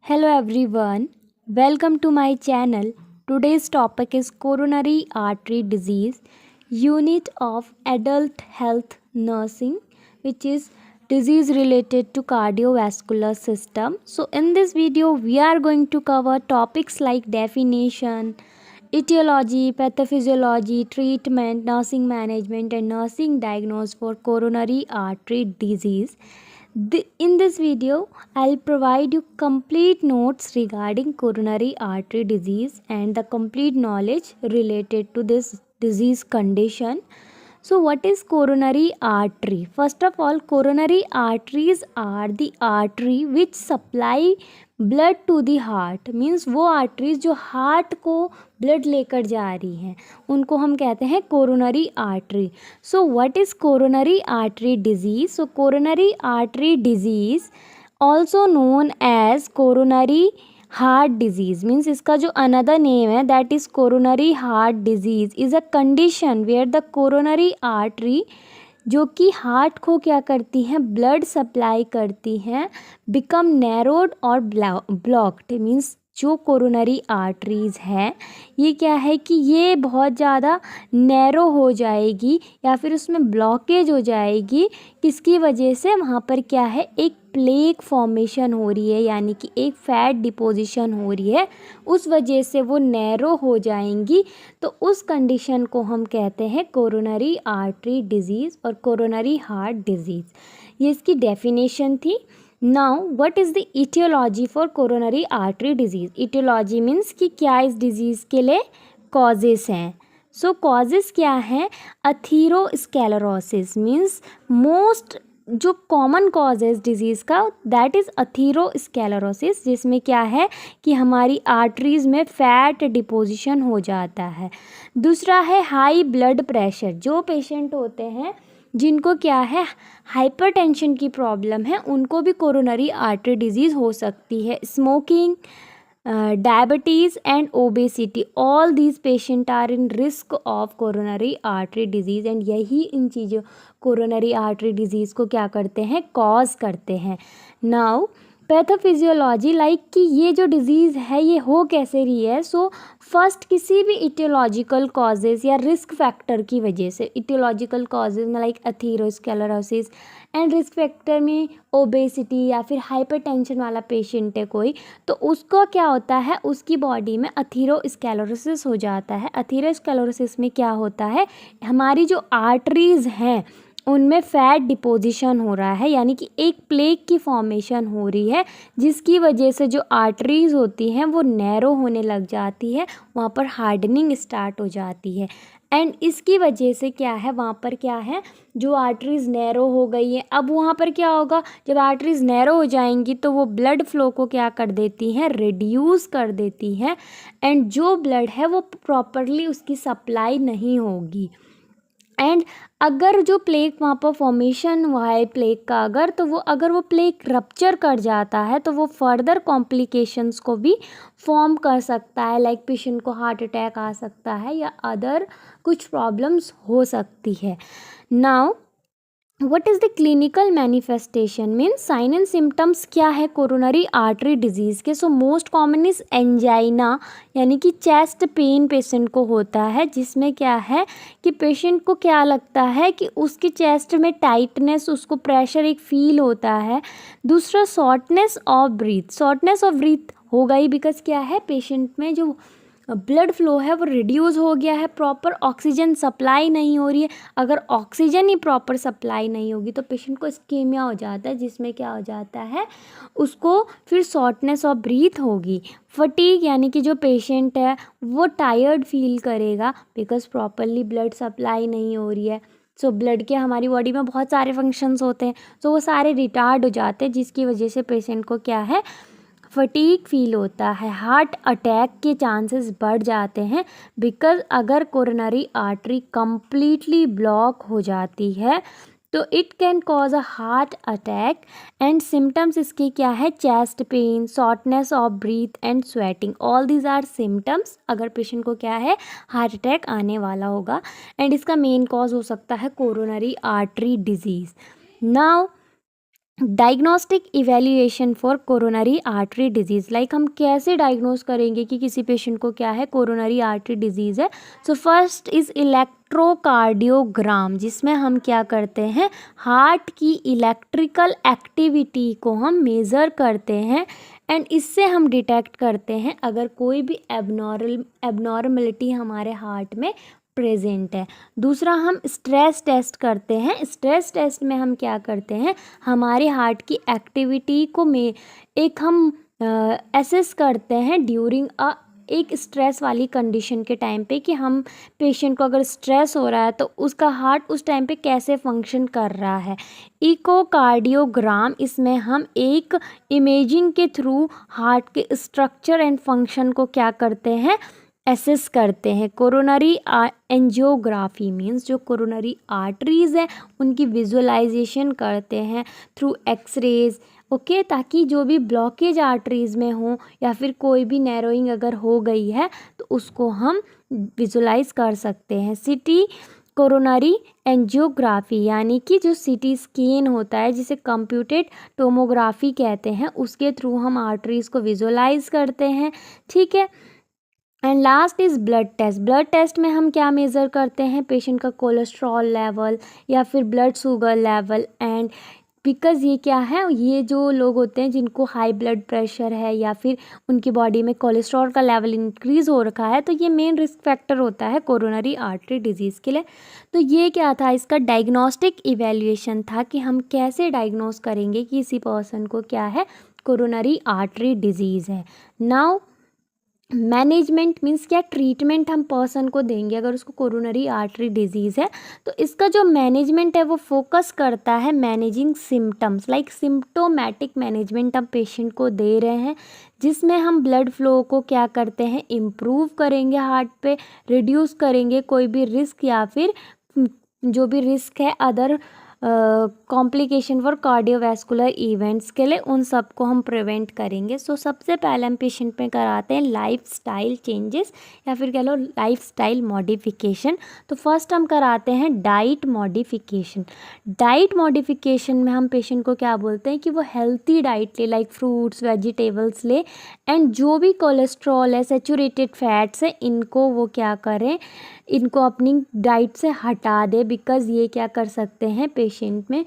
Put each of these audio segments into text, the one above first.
Hello everyone, welcome to my channel. Today's topic is coronary artery disease, unit of adult health nursing, which is disease related to cardiovascular system. So in this video we are going to cover topics like definition, etiology, pathophysiology, treatment, nursing management and nursing diagnosis for coronary artery disease. In this video, I'll provide you complete notes regarding coronary artery disease and the complete knowledge related to this disease condition. So, what is coronary artery? First of all, coronary arteries are the artery which supply blood to the heart. Means वो arteries जो heart को blood लेकर जा रही हैं उनको हम कहते हैं coronary artery. So what is coronary artery disease? So coronary artery disease also known as coronary heart disease means इसका जो अनदर नेम है that is coronary heart disease is a condition where the coronary artery जो कि heart को क्या करती हैं blood supply करती हैं बिकम नैरोड और ब्लॉक्ड. मीन्स जो कोरोनरी आर्टरीज़ हैं ये क्या है कि ये बहुत ज़्यादा नैरो हो जाएगी या फिर उसमें ब्लॉकेज हो जाएगी. किसकी वजह से? वहाँ पर क्या है एक प्लेक फॉर्मेशन हो रही है यानी कि एक फैट डिपोजिशन हो रही है, उस वजह से वो नैरो हो जाएंगी. तो उस कंडीशन को हम कहते हैं कोरोनरी आर्टरी डिजीज़ और कोरोनरी हार्ट डिजीज़. ये इसकी डेफिनेशन थी. Now what is the aetiology for coronary artery disease? Aetiology means कि क्या इस डिजीज़ के लिए कॉजेस हैं. सो कॉजेस क्या हैं? अथीरोस्क्लेरोसिस मीन्स मोस्ट जो कॉमन कॉज है इस डिज़ीज़ का दैट इज़ अथीरोस्क्लेरोसिस, जिसमें क्या है कि हमारी आर्टरीज़ में फ़ैट डिपोजिशन हो जाता है. दूसरा है हाई ब्लड प्रेशर. जो पेशेंट होते हैं जिनको क्या है हाइपरटेंशन की प्रॉब्लम है उनको भी कोरोनरी आर्टरी डिजीज़ हो सकती है. Smoking, diabetes and obesity, all these patient are in risk of coronary artery disease and यही इन चीज़ों coronary artery disease को क्या करते हैं कॉज करते हैं. नाउ पैथोफिजियोलॉजी लाइक कि ये जो डिज़ीज़ है ये हो कैसे रही है. सो फर्स्ट किसी भी इटियोलॉजिकल कॉजेज़ या रिस्क फैक्टर की वजह से. इटियोलॉजिकल कॉजेज़ में लाइक अथीरोस्क्लेरोसिस एंड रिस्क फैक्टर में ओबेसिटी या फिर हाइपरटेंशन वाला पेशेंट है कोई, तो उसको क्या होता है उसकी बॉडी में अथीरोस्क्लेरोसिस हो जाता है. अथीरोस्क्लेरोसिस में क्या होता है हमारी जो आर्टरीज़ हैं उनमें फ़ैट डिपोजिशन हो रहा है यानी कि एक प्लेक की फॉर्मेशन हो रही है जिसकी वजह से जो आर्टरीज़ होती हैं वो नैरो होने लग जाती है, वहाँ पर हार्डनिंग स्टार्ट हो जाती है. एंड इसकी वजह से क्या है वहाँ पर क्या है जो आर्टरीज़ नैरो हो गई है. अब वहाँ पर क्या होगा जब आर्टरीज़ नैरो हो जाएंगी तो वो ब्लड फ्लो को क्या कर देती हैं रिड्यूस कर देती हैं एंड जो ब्लड है वो प्रॉपरली उसकी सप्लाई नहीं होगी. एंड अगर जो प्लेक वहाँ पर फॉर्मेशन हुआ है प्लेक का अगर वो प्लेक रप्चर कर जाता है तो वो फर्दर कॉम्प्लिकेशंस को भी फॉर्म कर सकता है. लाइक पेशेंट को हार्ट अटैक आ सकता है या अदर कुछ प्रॉब्लम्स हो सकती है. Now what is the clinical manifestation means sign and symptoms क्या है कोरोनरी आर्टरी डिजीज़ के. So most common is angina यानी कि चेस्ट पेन पेशेंट को होता है, जिसमें क्या है कि पेशेंट को क्या लगता है कि उसके चेस्ट में टाइटनेस उसको प्रेशर एक फील होता है. दूसरा शॉर्टनेस ऑफ ब्रीथ होगा ही बिकॉज क्या है पेशेंट में जो ब्लड फ्लो है वो रिड्यूस हो गया है, प्रॉपर ऑक्सीजन सप्लाई नहीं हो रही है. अगर ऑक्सीजन ही प्रॉपर सप्लाई नहीं होगी तो पेशेंट को इस्कीमिया हो जाता है, जिसमें क्या हो जाता है उसको फिर शॉर्टनेस ऑफ ब्रीथ होगी. फटीग यानी कि जो पेशेंट है वो टायर्ड फील करेगा बिकॉज प्रॉपरली ब्लड सप्लाई नहीं हो रही है. सो ब्लड के हमारी बॉडी में बहुत सारे फंक्शंस होते हैं तो वो सारे रिटार्ड हो जाते हैं, जिसकी वजह से पेशेंट को क्या है फटीग फील होता है. हार्ट अटैक के चांसेस बढ़ जाते हैं बिकॉज अगर कोरोनरी आर्टरी कम्प्लीटली ब्लॉक हो जाती है तो it can cause a heart attack. And symptoms इसके क्या है chest pain, shortness of breath and sweating, all these are symptoms अगर पेशेंट को क्या है हार्ट अटैक आने वाला होगा. एंड इसका मेन कॉज हो सकता है coronary artery disease. Now diagnostic evaluation for coronary artery disease, like हम कैसे डायग्नोस करेंगे कि किसी पेशेंट को क्या है, कोरोनरी आर्टरी डिजीज़ है। सो फर्स्ट इज़ इलेक्ट्रोकार्डियोग्राम, जिसमें हम क्या करते हैं, हार्ट की इलेक्ट्रिकल एक्टिविटी को हम मेज़र करते हैं एंड इससे हम डिटेक्ट करते हैं अगर कोई भी एबनॉर्मलिटी हमारे हार्ट में प्रेजेंट है। दूसरा हम स्ट्रेस टेस्ट करते हैं। स्ट्रेस टेस्ट में हम क्या करते हैं, हमारे हार्ट की एक्टिविटी को हम एसेस करते हैं ड्यूरिंग एक स्ट्रेस वाली कंडीशन के टाइम पे, कि हम पेशेंट को अगर स्ट्रेस हो रहा है तो उसका हार्ट उस टाइम पे कैसे फंक्शन कर रहा है। इकोकार्डियोग्राम, इसमें हम एक इमेजिंग के थ्रू हार्ट के स्ट्रक्चर एंड फंक्शन को क्या करते हैं, एसेस करते हैं। कोरोनरी एंजियोग्राफी मीन्स जो कोरोनरी आर्टरीज है उनकी विजुअलाइजेशन करते हैं थ्रू एक्सरेज, ओके, ताकि जो भी ब्लॉकेज आर्टरीज में हो या फिर कोई भी नैरोइंग अगर हो गई है तो उसको हम विजुलाइज कर सकते हैं। सिटी कोरोनरी एंजियोग्राफी यानी कि जो सीटी स्कैन होता है, जिसे कंप्यूटेड टोमोग्राफी कहते हैं, उसके थ्रू हम आर्टरीज को विजुलाइज करते हैं, ठीक है। And last is blood test. Blood test में हम क्या मेज़र करते हैं, पेशेंट का कोलेस्ट्रॉल लेवल या फिर blood sugar level. And because ये क्या है, ये जो लोग होते हैं जिनको हाई ब्लड प्रेशर है या फिर उनकी बॉडी में कोलेस्ट्रॉल का लेवल इंक्रीज़ हो रखा है, तो ये मेन रिस्क फैक्टर होता है कोरोनरी आर्टरी डिजीज़ के लिए। तो ये क्या था, इसका डायग्नोस्टिक इवेल्युएशन था कि हम कैसे डायग्नोस करेंगे कि किसी पर्सन को क्या है, कोरोनरी आर्टरी डिजीज़ है। नाउ मैनेजमेंट मीन्स क्या ट्रीटमेंट हम पर्सन को देंगे अगर उसको कोरोनरी आर्टरी डिजीज़ है, तो इसका जो मैनेजमेंट है वो फोकस करता है managing symptoms, like symptomatic management हम पेशेंट को दे रहे हैं, जिसमें हम ब्लड फ्लो को क्या करते हैं, इम्प्रूव करेंगे, हार्ट पे रिड्यूस करेंगे कोई भी रिस्क या फिर जो भी रिस्क है other complication for cardiovascular events के लिए, उन सब को हम प्रिवेंट करेंगे। सो सबसे पहले हम पेशेंट में कराते हैं लाइफस्टाइल चेंजेस या फिर कह लो लाइफस्टाइल मॉडिफिकेशन। तो फर्स्ट हम कराते हैं डाइट मॉडिफिकेशन। डाइट मॉडिफिकेशन में हम पेशेंट को क्या बोलते हैं कि वो हेल्थी डाइट ले, लाइक फ्रूट्स वेजिटेबल्स ले, एंड जो भी कोलेस्ट्रॉल है, सैचुरेटेड फैट्स है, इनको वो क्या करें, इनको अपनी डाइट से हटा दे, बिकॉज़ ये क्या कर सकते हैं, पेशेंट में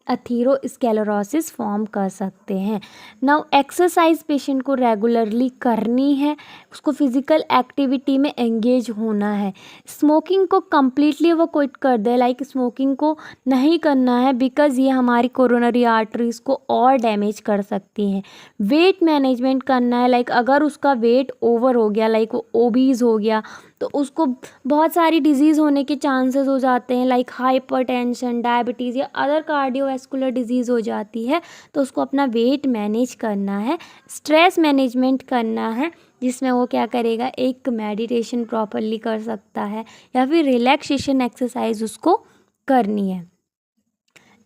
अथीरोस्क्लेरोसिस फॉर्म कर सकते हैं। नाउ एक्सरसाइज पेशेंट को रेगुलरली करनी है, उसको फिजिकल एक्टिविटी में एंगेज होना है। स्मोकिंग को कम्प्लीटली वो क्विट कर दे, लाइक स्मोकिंग को नहीं करना है, बिकॉज़ ये हमारी कोरोनरी आर्टरीज को और डैमेज कर सकती हैं। वेट मैनेजमेंट करना है, लाइक अगर उसका वेट ओवर हो गया, लाइक वो ओबीज हो गया, तो उसको बहुत सारी डिजीज़ होने के चांसेस हो जाते हैं, लाइक हाइपरटेंशन, डायबिटीज़ या अदर कार्डियोवैस्कुलर डिजीज़ हो जाती है। तो उसको अपना वेट मैनेज करना है, स्ट्रेस मैनेजमेंट करना है, जिसमें वो क्या करेगा, एक मेडिटेशन प्रॉपरली कर सकता है या फिर रिलैक्सेशन एक्सरसाइज उसको करनी है।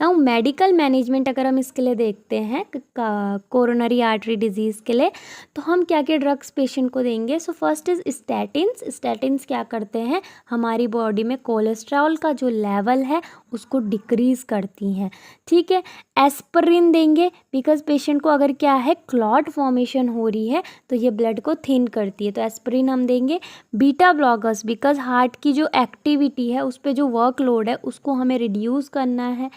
नाउ मेडिकल मैनेजमेंट अगर हम इसके लिए देखते हैं कोरोनरी आर्टरी डिजीज़ के लिए, तो हम क्या क्या ड्रग्स पेशेंट को देंगे। So first is statins. Statins क्या करते हैं, हमारी बॉडी में कोलेस्ट्रॉल का जो लेवल है उसको डिक्रीज़ करती हैं, ठीक है। एस्पिरिन देंगे, बिकॉज पेशेंट को अगर क्या है, क्लॉट फॉर्मेशन हो रही है तो ये ब्लड को थिन करती है, तो एस्पिरिन हम देंगे। बीटा ब्लॉकर्स, बिकॉज हार्ट की जो एक्टिविटी है उस पर जो वर्कलोड है उसको हमें रिड्यूस करना है,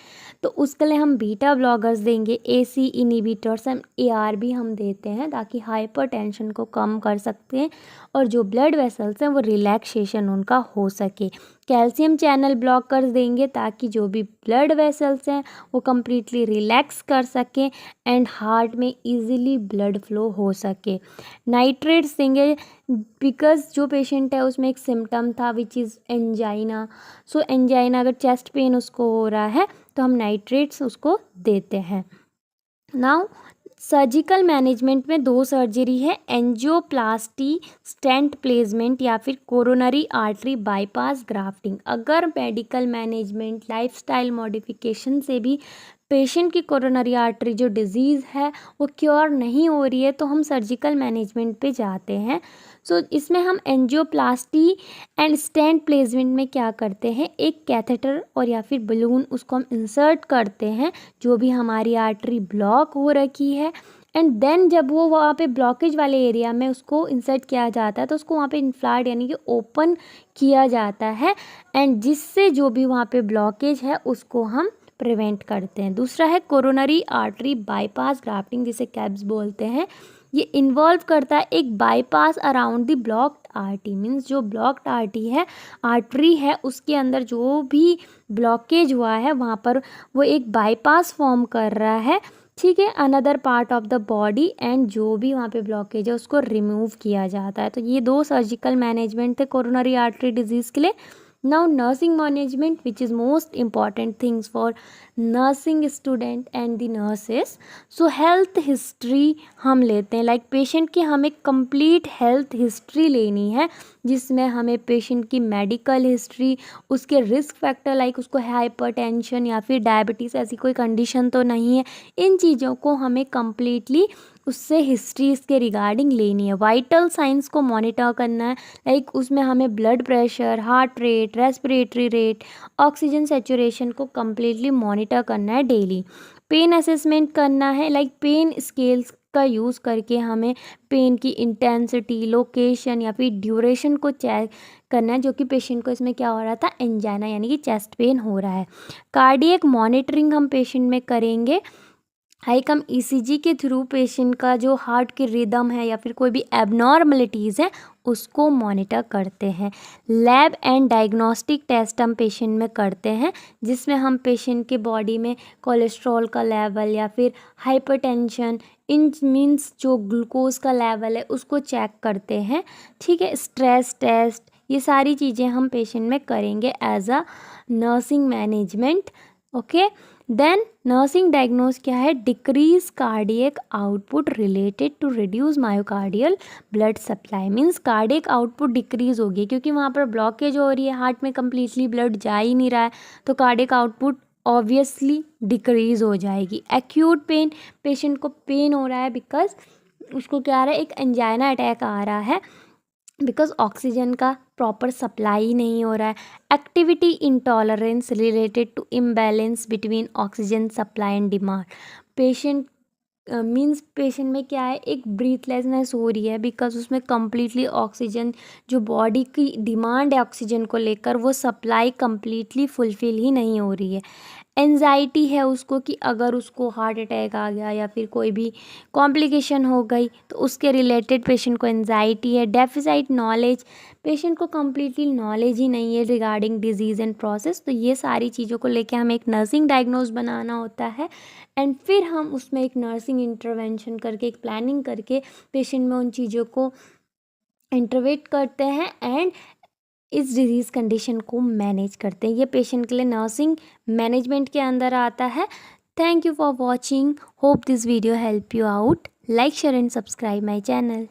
तो उसके लिए हम बीटा ब्लॉकर्स देंगे। एसी इनिबिटर्स, हम एआरबी हम देते हैं ताकि हाइपरटेंशन को कम कर सकते हैं और जो ब्लड वेसल्स हैं वो रिलैक्सेशन उनका हो सके। कैल्शियम चैनल ब्लॉकर्स देंगे ताकि जो भी ब्लड वेसल्स हैं वो कम्प्लीटली रिलैक्स कर सकें एंड हार्ट में इजीली ब्लड फ्लो हो सके। नाइट्रेट्स देंगे, बिकॉज जो पेशेंट है उसमें एक सिम्टम था which is angina. So angina, अगर चेस्ट पेन उसको हो रहा है तो हम नाइट्रेट्स उसको देते हैं। नाउ सर्जिकल मैनेजमेंट में दो सर्जरी है, एंजियोप्लास्टी, स्टेंट प्लेसमेंट या फिर कोरोनरी आर्टरी बाईपास ग्राफ्टिंग। अगर मेडिकल मैनेजमेंट लाइफस्टाइल मॉडिफिकेशन से भी पेशेंट की कोरोनरी आर्टरी जो डिजीज़ है वो क्योर नहीं हो रही है तो हम सर्जिकल मैनेजमेंट पे जाते हैं। सो इसमें हम एंजियोप्लास्टी एंड स्टेंट प्लेसमेंट में क्या करते हैं, एक कैथेटर और या फिर बलून उसको हम इंसर्ट करते हैं जो भी हमारी आर्टरी ब्लॉक हो रखी है, एंड देन जब वो वहाँ पे ब्लॉकेज वाले एरिया में उसको इंसर्ट किया जाता है तो उसको वहाँ पे इन्फ्लाट यानी कि ओपन किया जाता है, एंड जिससे जो भी वहाँ पे ब्लॉकेज है उसको हम प्रिवेंट करते हैं। दूसरा है कोरोनरी आर्टरी बाईपास ग्राफ्टिंग, जिसे कैब्स बोलते हैं। ये इन्वॉल्व करता है एक bypass around the blocked artery, means जो ब्लॉक्ड आर्टरी है उसके अंदर जो भी ब्लॉकेज हुआ है वहाँ पर वो एक बाईपास फॉर्म कर रहा है, ठीक है, another part of the body, and जो भी वहाँ पे ब्लॉकेज है उसको रिमूव किया जाता है। तो ये 2 सर्जिकल मैनेजमेंट थे कोरोनरी आर्टरी डिजीज़ के लिए। Now nursing management which is most important things for nursing student and the nurses. So health history हम लेते हैं, लाइक पेशेंट की हमें कंप्लीट हेल्थ हिस्ट्री लेनी है जिसमें हमें पेशेंट की मेडिकल हिस्ट्री, उसके रिस्क फैक्टर लाइक उसको हाइपरटेंशन या फिर डायबिटीज़ ऐसी कोई कंडीशन तो नहीं है, इन चीज़ों को हमें कम्प्लीटली उससे हिस्ट्री इसके रिगार्डिंग लेनी है। वाइटल साइंस को मॉनिटर करना है, लाइक उसमें हमें blood pressure, heart rate, respiratory rate, oxygen saturation को कम्प्लीटली मॉनिटर करना है डेली। पेन असेसमेंट करना है, लाइक पेन स्केल्स का यूज़ करके हमें पेन की इंटेंसिटी, लोकेशन या फिर ड्यूरेशन को चेक करना है, जो कि पेशेंट को इसमें क्या हो रहा था, एंजाइना यानी कि चेस्ट पेन हो रहा है। कार्डियक मॉनिटरिंग हम पेशेंट में करेंगे, लाइक हम ईसीजी के थ्रू पेशेंट का जो हार्ट की रिदम है या फिर कोई भी एबनॉर्मलिटीज़ है उसको मॉनिटर करते हैं। लैब एंड डायग्नोस्टिक टेस्ट हम पेशेंट में करते हैं जिसमें हम पेशेंट के बॉडी में कोलेस्ट्रॉल का लेवल या फिर हाइपरटेंशन, इन मीन्स जो ग्लूकोज का लेवल है उसको चेक करते हैं, ठीक है। स्ट्रेस टेस्ट, ये सारी चीज़ें हम पेशेंट में करेंगे as a nursing management, okay. Then nursing diagnose क्या है, decrease cardiac output related to reduce myocardial blood supply, means cardiac output decrease होगी क्योंकि वहाँ पर ब्लॉकेज हो रही है, हार्ट में कम्प्लीटली ब्लड जा ही नहीं रहा है तो कार्डियक आउटपुट ऑब्वियसली डिक्रीज हो जाएगी। एक्यूट पेन, पेशेंट को पेन हो रहा है बिकॉज उसको क्या आ रहा है, एक एंजाइना अटैक आ रहा है बिकॉज ऑक्सीजन का प्रॉपर सप्लाई नहीं हो रहा है। Activity intolerance related to imbalance between oxygen supply and demand, patient means patient में क्या है, एक ब्रीथलेसनेस हो रही है बिकॉज उसमें कम्प्लीटली ऑक्सीजन, जो बॉडी की डिमांड है ऑक्सीजन को लेकर वो सप्लाई कम्प्लीटली फुलफ़िल ही नहीं हो रही है। एंजाइटी है उसको कि अगर उसको हार्ट अटैक आ गया या फिर कोई भी कॉम्प्लिकेशन हो गई तो उसके रिलेटेड पेशेंट को एंजाइटी है। डेफिसाइट नॉलेज, पेशेंट को कम्प्लीटली नॉलेज ही नहीं है रिगार्डिंग डिजीज़ एंड प्रोसेस, तो ये सारी चीज़ों को लेके हमें एक नर्सिंग डायग्नोज बनाना होता है एंड फिर हम उसमें एक नर्सिंग इंटरवेंशन करके, एक प्लानिंग करके पेशेंट में उन चीज़ों को इंटरवेट करते हैं एंड इस डिजीज़ कंडीशन को मैनेज करते हैं। ये पेशेंट के लिए नर्सिंग मैनेजमेंट के अंदर आता है। Thank you for watching, hope this video help you out. Like, share and subscribe my channel.